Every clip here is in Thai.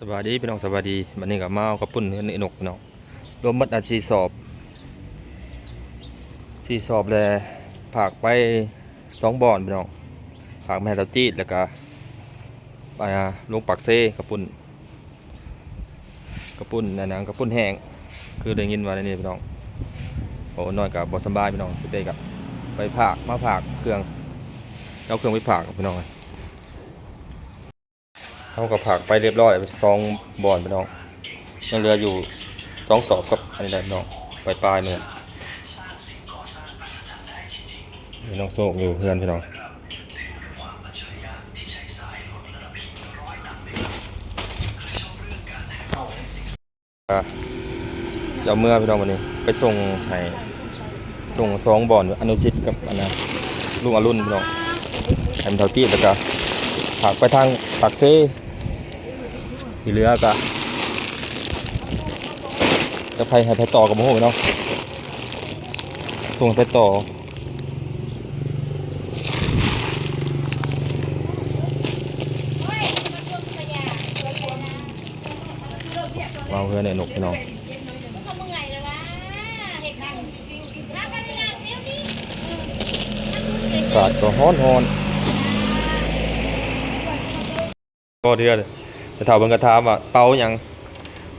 สวัสดีพี่น้องสวัสดีวันนี้กับมาเอากระปุ่นเนื้อนกพี่น้องรวมมัดอาชีสอบแล้วผากไป2 บ่อนพี่น้องผากแม่ตาจีดแล้วก็ไปลงปักเซ่กระปุ่นนั่นนะกระปุ่นแห้งคือได้ยินว่าในนี้พี่น้องโอ้น้อยกับบสบายพี่น้องไปได้กับไปผากมาผากเครื่องเอาเครื่องไปผากพี่น้องเขากับผากไปเรียบร้อยไป2 บ่อนพี่น้องยังเหลืออยู่2 สอบกับอันนี้แหละพี่น้องปลายเนี่ยพี่น้องโศกอยู่เพื่อนพี่น้องเสียเมื่อพี่น้องวันนี้ไปส่ง2 บ่อนอนุชิตกับอันนะลุงอรุณพี่น้องแอมเท่าจี้แล้วก็ผากไปทางปากเซ่ที่เหลือก็จะให้ไปต่อกับโมโหพี่น้องส่งไปต่อมาเพื่อนเนี่ยนกพี่น้องอากาศก็ร้อนก็เดือดจะถามเบิ่งกระทามว่าเป่าหยัง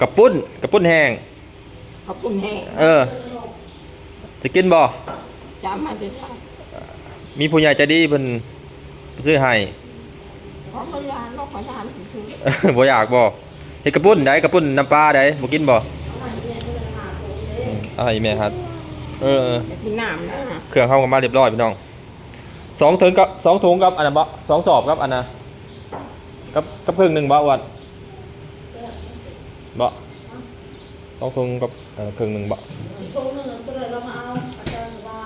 กระปุ้นแห้งขอบคุณแห้งจะกินบ่จำมาด้วยค่ะมีผู้ใหญ่ใจดีเพิ่นซื้อให้เพราะมันยานโรคขอยานคือ บ่อยากบ่เฮ็ดกระปุ้นได้กระปุ้นน้ำปลาได้บ่กินบ่อะไรแม่ครับกินน้ำนะเครื่องเข้ากันมาเรียบร้อยพี่น้อง2 ถุงกับอันนั้นบ่2 สอบกับอันน่ะกับครึ่งหนึงบ่วัดบ่2 ถุงกับครึ่งหนึงบ่ถุงนึงตัวเรามาเอาอาจารย์ว่า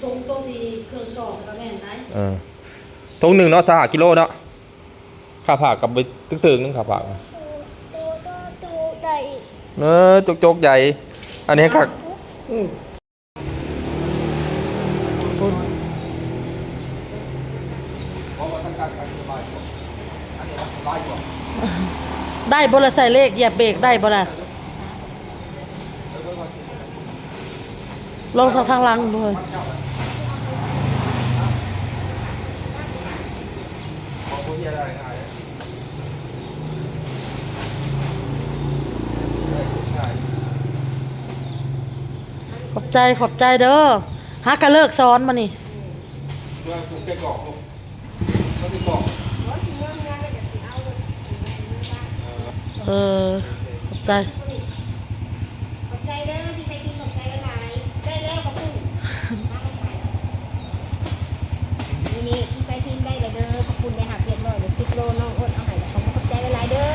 ถุงตัวมีเครื่องสอบกับแม่ไหนถุงหนึ่งเนาะ3 กิโลเนาะข้าผักกับตึกๆนึงข้าผักใหญ่โจกใหญ่อันนี้คักได้บ่ละใส่เลขเหยียบเบรกได้บ่ละลองทางหลังด้วยขอบใจเด้อฮักกะเลิกซ้อนมานี่ขอบใจเด้อที่ใช้กินขอบใจหลายได้แล้วขอบคุณนี่ที่ใช้กินได้เลยเด้อขอบคุณได้หักเรียบร้อยเลย10 โลน้องอ้นเอาให้ขอบใจหลายเด้อ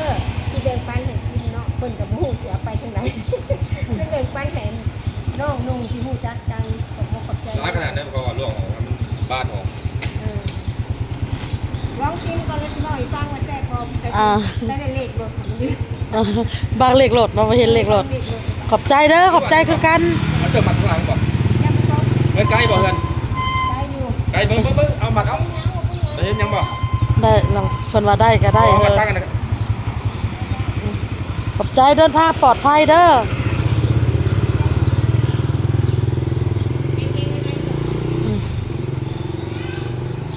ที่เดินปันเห็นพี่น้องเพิ่นกับหูเสือไปทางไหนเดินปันแขนน้องนุ่งที่หูจัดจังขอบใจร้ายขนาดนั้นก็ล่วงออกบ้านออกร้องซิมก่อนเลยสิหน่อยฟังว่าแซ่บพอได้เลขรถบางเลขรถมาเห็นเลขรถขอบใจเด้อขอบใจคือกันเอาเสื้อมัดข้างหลังบ่ใกล้บ่เพิ่นใกล้เบิ่งเอามัดเอาได้เห็นยังบ่ได้ลองเพิ่นว่าได้ก็ได้ขอบใจเดินทางปลอดภัยเด้อ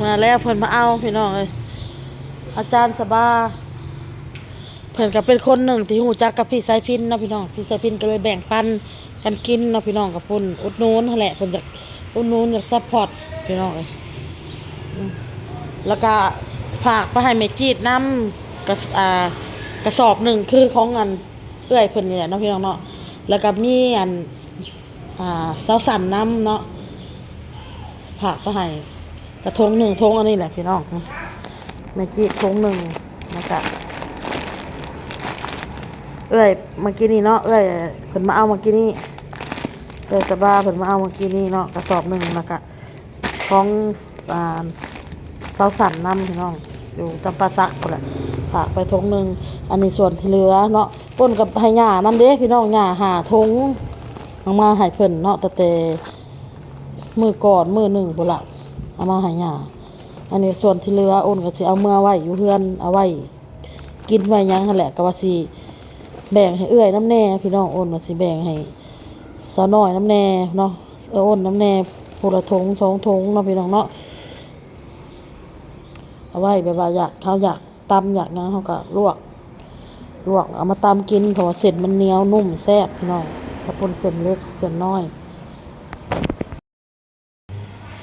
มาแล้วเพิ่นมาเอาพี่น้องเอ้ยอาจารย์สบาเพิ่นก็เป็นคนหนึ่งที่หูจักกับพี่สายพินนะพี่น้องพี่สายพินก็เลยแบ่งปันกันกินนะพี่น้องกับเพิ่นอุดหนุนนั่นแหละเพิ่นอยากอุดหนุนอยากซัพพอร์ตพี่น้องเอ้ยแล้วก็ฝากไปให้แม่จีดนำกระสอบหนึ่งคือของเอื้อยเพิ่นนี่แหละเนาะพี่น้องเนาะแล้วก็มีสาวสันนำเนาะฝากไปให้กระทง1 ทงอันนี้แหละพี่น้องแม่จีดทง1แล้วก็เอ้ยเมื่อกี้นี่เนาะเอ้ยเพิ่นมาเอาเมื่อกี้นี่เอ้ยสบาเพิ่นมาเอาเมื่อกี้นี่เนาะกระสอบ1แล้วก็ของสาวสันนำพี่น้องอยู่จำปาสักพุ่นแหละฝากไปทง1อันนี้ส่วนที่เหลือเนาะป่นกับให้ย่านำเด้พี่น้องย่าหาทงเอามาให้เพิ่นเนาะแต่มื้อก่อนมื้อ1พุ่นล่ะเอามาให้ย่าอันนี้ส่วนที่เหลือโอนก็สิเอาเมื่อไว้อยู่เฮือนเอาไว้ กินไว้หยังหั่นแหละก็ว่าสิแบ่งให้เอื้อยน้ำแน่พี่น้องโอนว่าสิแบ่งให้สาวน้อยน้ำแน่เนาะโอนน้ำแน่ผู้ละถุง2ถุงเนาะพี่น้องเนาะเอาไว้แบบว่าอยากเขาอยากตำอยากหยังเขาก็ลวกเอามาตำกินเพราะว่าเส้นมันเหนียวนุ่มแซ่บพี่น้องถ้าปนเส้นเล็กเส้นน้อย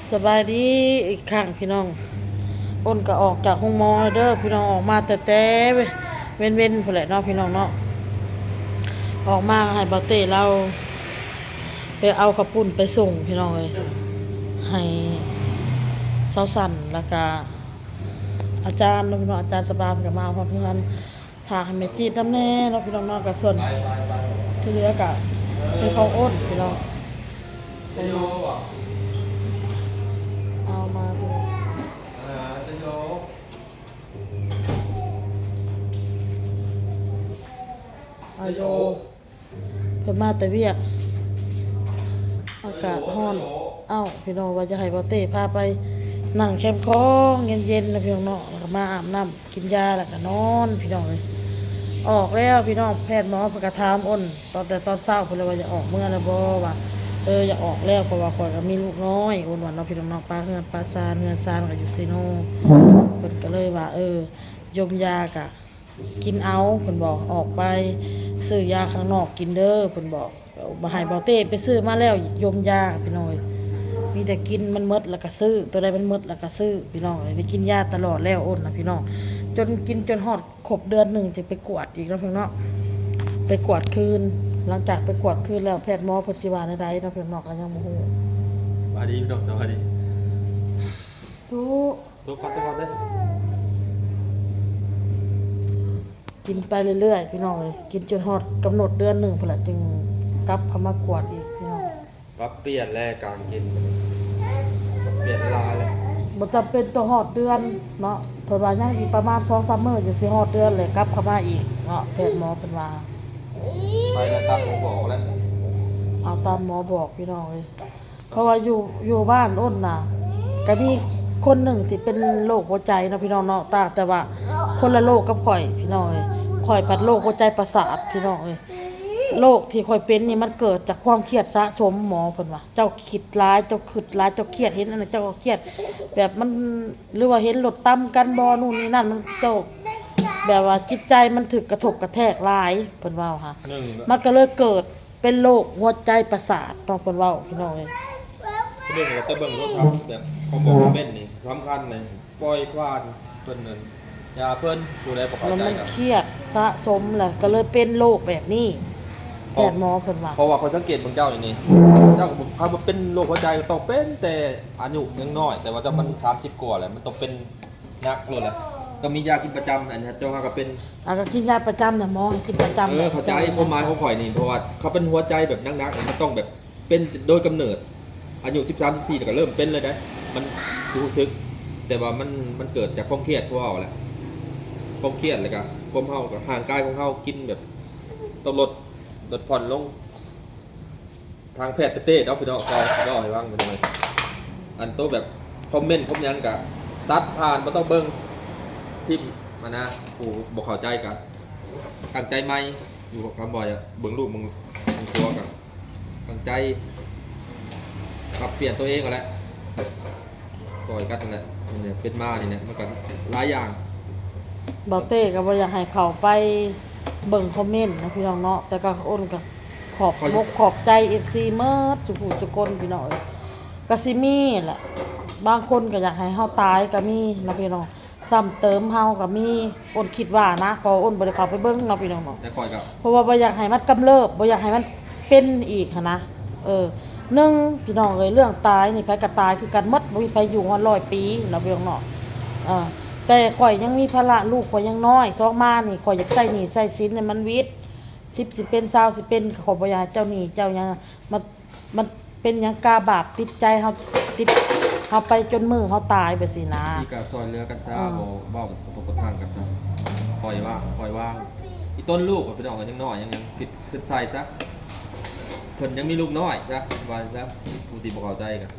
สบายดีอีกครั้งพี่น้องอ้นก็ออกจากห้องหมอแล้วเด้อพี่น้องออกมาแต่เว้นพุ่นแหละเนาะพี่น้องเนาะออกมาให้บ่าวเต้เราไปเอาข้าวปุ้นไปส่งพี่น้องเลยให้เซาสั่นแล้วก็อาจารย์เนาะพี่น้องอาจารย์สบายก็มาพร้อมเพื่อนพาให้แม่จีดน้ำแน่เนาะพี่น้องเนาะก็ส่วนที่เหลือก็เป็นของอ้นพี่น้องเอามาพี่น้องอาโยเพิ่นมาแต่เวียกอากาศร้อนเอ้าพี่น้องว่าจะให้บ่าวเต้พาไปนั่งแคมป์ของเย็นๆนะพี่น้องเนาะแล้วก็มาอาบน้ำกินยาแล้วก็นอนพี่น้องเลยออกแล้วพี่น้องแพทย์หมอเพิ่นก็ถามอ้นตอนเช้าเพิ่นเลยว่าจะออกเมื่อแล้วบ่ว่าอย่าออกแล้วเพราะว่าข่อยก็มีลูกน้อยอ้นว่าเนาะพี่น้องเนาะป้าเฮือนป้าซานเฮือนซานก็อยู่ซิโนเพิ่นก็เลยว่ายมยากะกินเอาเพิ่นบอกออกไปซื้อยาข้างนอกกินเด้อเพิ่นบอกบ่ให้บ่าวเต้ไปซื้อมาแล้วยมยาพี่น้องมีแต่กินมันหมดแล้วก็ซื้อตัวใดมันหมดแล้วก็ซื้อพี่น้องได้กินยาตลอดแล้วอ้นนะพี่น้องจนกินจนฮอดครบเดือนหนึ่งจะไปกวดอีกแล้วพี่น้องไปกวดคืนหลังจากไปกวดคืนแล้วแพทย์หมอเพิ่นสิว่าใดๆเนาะพี่น้องก็ยังบ่ฮู้ สวัสดีพี่น้องสวัสดี ทุก ตัวคัดตัวคัดเด้อ กินไปเรื่อยๆพี่น้องเอ้ยกินจนฮอดกำหนดเดือนหนึ่งพุ่นล่ะจึงกลับเข้ามากวดอีกพี่น้อง ปรับเปลี่ยนแลกการกินเปลี่ยนเวลาเลย บ่จำเป็นต้องฮอดเดือนเนาะเพิ่นว่ายังอีกประมาณ 2-3 มื้อจังสิฮอดเดือนเลยกลับเข้ามาอีกเนาะแพทย์หมอเพิ่นว่า ไปแล้วตามผมบอกแล้ว เอาตามหมอบอกพี่น้องเลยเพราะว่าอยู่บ้านอ้นน่ะก็มีคนหนึ่งที่เป็นโรคหัวใจเนาะพี่น้องเนาะต่างแต่ว่าคนละโรคกับข่อยพี่น้องเอ้ยข่อยปัดโรคหัวใจประสาทพี่น้องเอ้ยโรคที่ข่อยเป็นนี่มันเกิดจากความเครียดสะสมหมอเพิ่นว่าเจ้าคิดร้ายเจ้าคิดร้ายเจ้าเครียดเห็นอันนั้นเจ้าก็เครียดแบบมันหรือว่าเห็นรถต่ำกันบ่นู่นนี่นั่นมันเจ้าแบบว่าจิตใจมันถึกกระทบกระแทกหลายเพิ่นว่าค่ะ หนึ่ง มันก็เลยเกิดเป็นโรคหัวใจประสาทต้องเพิ่นเว้าพี่น้องเอ้ย เรื่องเราจะเบิ่งโทรศัพท์แบบของบอกเม่นนี่สำคัญเลยปล่อยควานเพิ่นนั่นยาเพิ่นผู้ใดบ่เข้า แล้ว ใจ มัน กัน เครียดสะสมแหละก็เลยเป็นโรคแบบนี้แพทย์หมอเพิ่นว่า เพราะว่าเขาสังเกตเบิ่งเจ้าอย่างนี้เจ้าเขาบ่เป็นโรคหัวใจก็ต้องเป็นแต่อายุยังน้อย แต่ว่าเจ้ามัน30กว่าแล้วมันต้องเป็นนักโลดแหละก็มียากินประจำอันนี้เจ้าก็เป็น ก็กินยาประจำน่ะหมอให้กินประจำ เข้าใจความหมายของข่อยนี่เพราะว่าเขาเป็นหัวใจแบบนักๆมันต้องแบบเป็นโดยกำเนิดอายุ13 14ก็เริ่มเป็นเลยนะมันรู้สึกแต่ว่ามันเกิดจากความเครียดของเราแหละความเครียดเลยก็ความเฮากับห่างกายของเฮากินแบบต้องลดผ่อนลงทางแพทย์เต้ๆเนาะพี่น้องก็ให้ว่างไปหน่อยอันโตแบบคอมเมนต์ผมยังก็ตัดผ่านบ่ต้องเบิ่งทิมมานะผู้บ่เข้าใจกันตั้งใจใหม่อยู่กับคำบ่อยเบิ่งรูปมึงตัวกันตั้งใจปรับเปลี่ยนตัวเองก็แล้วซอยกันนั่นแหละนี่เป็นมานี่เนี่ยมันก็หลายอย่าง บ่เต้ก็บ่อยากให้เข้าไปเบิ่งคอมเมนต์นะพี่น้องเนาะแต่ก็อ้นก็ขอบใจ FC เมิดสุผู้ทุกคนพี่น้องเอ้ยก็สิมีแหละบางคนก็อยากให้เฮาตายก็มีนะพี่น้องซ้ำเติมเฮาก็มีอ้นคิดว่านะเพออ้นบ่ได้เข้าไปเบิ่งเนาะพี่น้องเนาะ แต่ข่อยก็ เพราะว่าบ่อยากให้มันกำเริบบ่อยากให้มันเป็นอีกหั้นนะหนึ่งพี่น้องเอ้ยเรื่องตายนี่ไผก็ตายคือกันหมดบ่มีไผอยู่ฮอด100 ปีเนาะพี่น้องเนาะแต่ข่อยยังมีภาระลูกข่อยยังน้อย2มานี่ข่อยอยากใช้หนี้ใช้สินให้มันวิต10สิเป็น20สิเป็นข่อยบ่อยากให้เจ้าหนี้เจ้าหยังมันเป็นหยังกาบาปติดใจเฮาติดเฮาไปจนมื้อเฮาตายไปสินะ ที่ก็ซอยเรือกันซะบ่เว้ากับตกทางกันซะปล่อยว่างอีต้นลูกพี่น้องก็ยังน้อยยังคิดขึ้นใส่ซะเพิ่นยังมีลูกน้อยซะว่าซะผู้ที่บ่เข้าใจกัน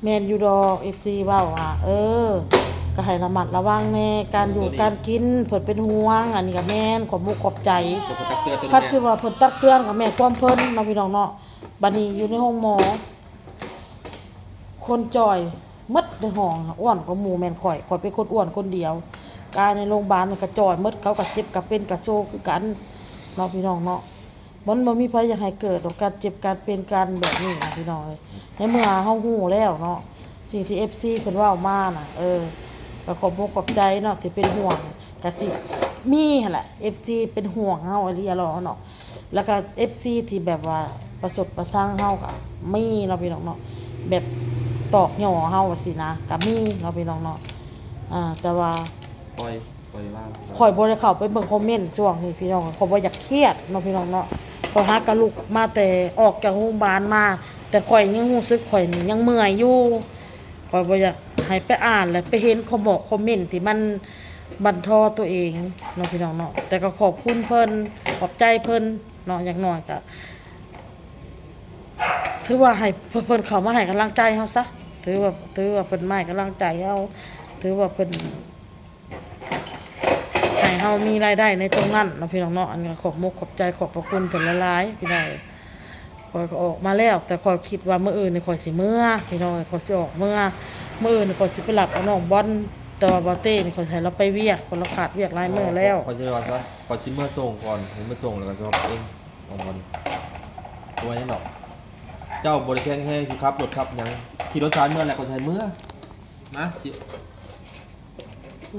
แมนยูดอก FC เว้าว่าก็ ก็ให้ระมัดระวังแน่การอยู่การกินเพิ่นเป็นห่วงอันนี้ก็แม่นขอบมุกขอบใจ ตัวตักเตือนตัว คัด นี้ สิว่าเพิ่นตักเตือนกับแม่ความเพิ่นเนาะพี่น้องเนาะบัดนี้อยู่ในห้องหมอ คนจ่อยหมดในห้องอ้วนกว่าหมู่แม่นข่อยเป็นคนอ้วนคนเดียวกายในโรงพยาบาลมันก็จ่อยหมดเขาก็เจ็บก็เป็นก็โซคือกันเนาะพี่น้องเนาะมันบ่มีไผอยากให้เกิดดอกการเจ็บการเป็นการแบบนี้นะพี่น้องเอ้ยในเมื่อเฮาฮู้แล้วเนาะสิ่งที่ FC เพิ่นเว้ามาน่ะก็ขอบคุณขอบใจเนาะที่เป็นห่วงก็สิมีหั่นแหละ FC เป็นห่วงเฮาอีหลีอะเนาะแล้วก็ FC ที่แบบว่าประสบประสร้างเฮาก็มีเนาะพี่น้องเนาะแบบตอกหย่อเฮาว่าสินะก็มีเนาะพี่น้องเนาะแต่ว่า ปล่อยว่าง ข่อยบ่ได้เข้าไปเบิ่งคอมเมนต์ช่วงนี้พี่น้องข่อยบ่อยากเครียดเนาะพี่น้องเนาะข่อยหากะลุกมาแต่ออกจากโรงพยาบาลมา แต่ข่อยยังรู้สึกข่อยนี่ยังเมื่อยอยู่ข่อยบ่อยากให้ไปอ่านและไปเห็นคอมเมนต์ที่มันบั่นทอตัวเองเนาะพี่น้องเนาะแต่ก็ขอบคุณเพิ่นขอบใจเพิ่นเนาะอย่างน้อยก็ถือว่าให้เพิ่นเข้ามาให้กำลังใจเฮาซะถือว่าเพิ่นมาให้กำลังใจเฮาถือว่าเพิ่น ให้เฮามีรายได้ในตรงนั้นเนาะพี่น้องเนาะอันนี้ขอบมุกขอบใจขอบพระคุณเพิ่นหลายๆพี่น้องข่อยก็ออกมาแล้วแต่ข่อยคิดว่ามื้ออื่นนี่ข่อยสิเมื่อพี่น้องข่อยสิออกมื้ออื่นนี่ข่อยสิไปรับเอาน้องบอลแต่ว่าบ่เต้นี่ข่อยให้เราไปเวียกคนเราขาดเวียกหลายมื้อแล้ว ขอจะว่าซะขอซิมเมอร์ส่งก่อนผมมาส่งแล้วก็จะเอาเองของมันตัวนี้เนาะเจ้าบริแข้งแห้งสิครับรถครับยังขี่รถซ้ายเมื่อไหร่ก็ใช้เมื่อนะสิ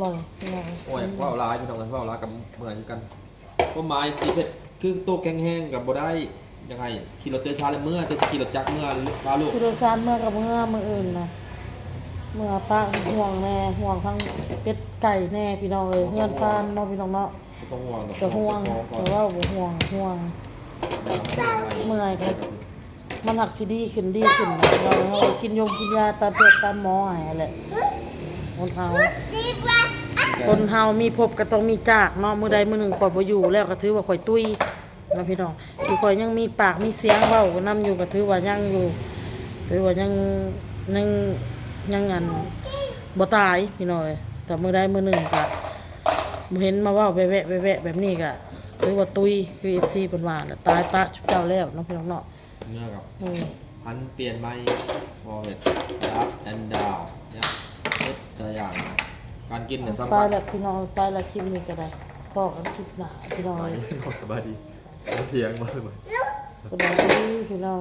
ลอยลอย โอ้ยว่าเอาลายพี่น้องกันว่าเอาลายกับเหมือนกันก็หมายสีเพชรคือโตแข็งแห้งกับบ่ได้ยังไงขี่รถเตอร์ช้าเลยเมื่อจะขี่รถจักรเมื่อลาลูก คือโดยสารเมื่อกับมื้ออื่นนะเมื่อป้าห่วงแน่ห่วงทั้งเป็ดไก่แน่พี่น้องเอ้ยเฮือนซานเนาะพี่น้องเนาะ ไม่ต้องห่วง จะห่วงแต่ว่าบ่ห่วงเมื่อยก็มันหักสิดีขึ้นเรากินกินยาตามแพทย์ตามหมอให้แหละคนเฮามีพบก็ต้องมีจากเนาะมื้อใดมื้อหนึ่งข่อยบ่อยู่แล้วก็ถือว่าข่อยตุ้ยเนาะพี่น้องที่ข่อยยังมีปากมีเสียงเว้าก็นํอยู่ก็ถือว่ายังอยู่ถือว่ายังอันบ่ตายพี่น้องเอ้ยแต่มื้อใดมื้อหนึ่งก็บ่เห็นมาเว้าแวะแบบนี้ก็ถือว่าตุ้ยคือ FC เพิ่นว่าน่ะตายปะชุบเจ้าแล้วเนาะพี่น้องเนาะ เมื่อกับ อือ พันเปลี่ยนไม้ฟอร์เวตอัพแอนด์ดาวเนี่ยตัวอย่างการกินเนี่ยสำ ไป คัญ แล้วพี่น้องไปแล้วคลิปนี้ก็ได้พอกันคลิปหน้าพี่น้อง ไป เอ้ย สบายดีเถียงมาเลย สบายดีพี่น้อง